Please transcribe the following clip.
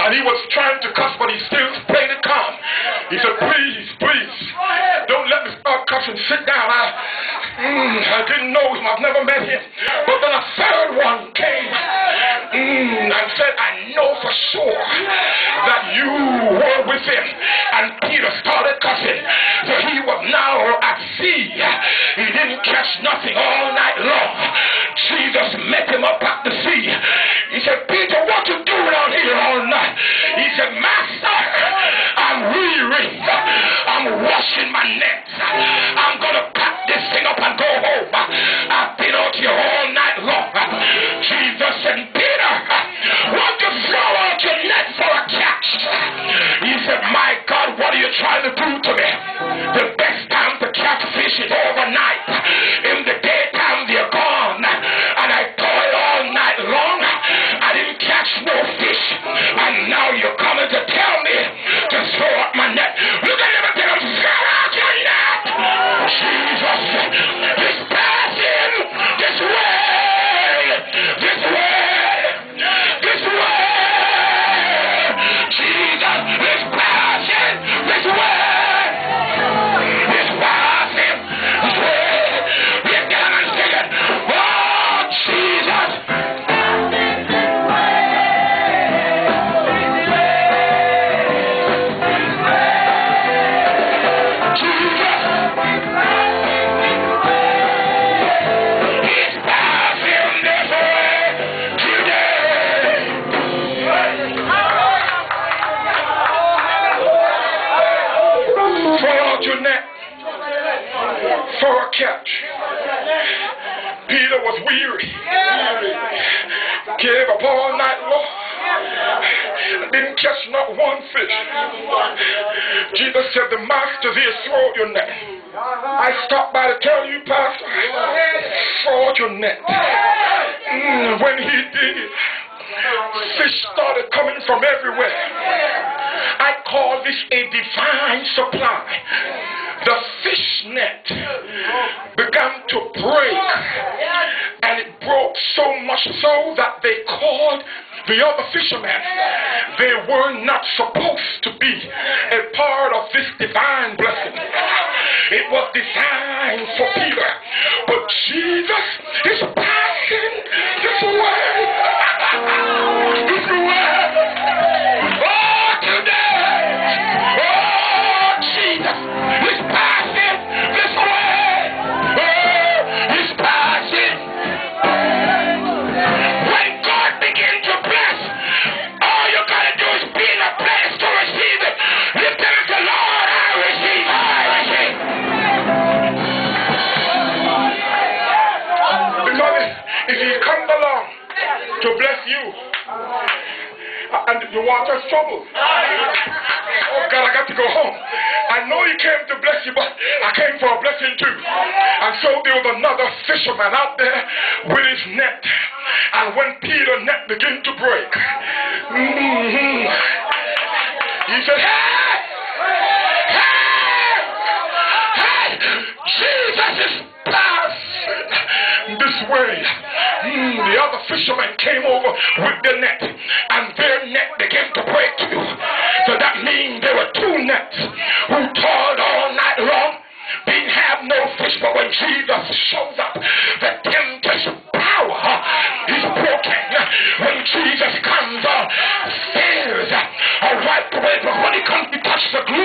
And he was trying to cuss, but he still played it calm. He said, please, please, don't let me start cussing. Sit down. I didn't know him. I've never met him. But then a third one came and said, I know for sure that you were with him. And Peter started cussing. So he was now at sea. He didn't catch nothing all night long. Jesus met him up at the sea. He said, Peter, what you doing out here all night? He said, Master, I'm weary. I'm washing my nets. I'm going to pack this thing up and go home. I've been out here all night long. Jesus said, Peter, won't you throw out your net for a catch? He said, my God, what are you trying to do to me? The best time to catch fish is overnight. In the daytime, they're gone. And I toiled all night long. I didn't catch no fish. And now you're coming to tell me to throw out my net. Look at him and tell him, throw out your net. Jesus is passing this way. This way. This way. Jesus is passing this way. He's passing this way. Get down and sing it. Oh, Jesus. For a catch. Peter was weary. Gave up all night long. Didn't catch not one fish. Jesus said, the master's here, throw out your net. I stopped by to tell you, Pastor, throw out your net. When he did, fish started coming from everywhere. I call this a divine supply. The fish net began to break, and it broke so much so that they called the other fishermen. They were not supposed to be a part of this divine blessing. It was designed for Peter, but Jesus is passing this way. This way. Oh, today. Oh, Jesus is passing this way. Oh, he's passing. When God begins to bless, all you gotta do is be in a place to receive it. Lift it up to Lord, I receive, I receive. Because if he comes along to bless you, and the water's troubled. Oh God, I got to go home. I know he came to bless you, but I came for a blessing too. And so there was another fisherman out there with his net. And when Peter's net began to break, he said, hey! Hey! Hey! Jesus is passing this way. The other fishermen came over with their net, and their net began to break too. So that means there were two nets who toiled all night long, didn't have no fish, but when Jesus shows up, the tempest power is broken. When Jesus comes, fears are wiped away, but when he comes, he touches the glory.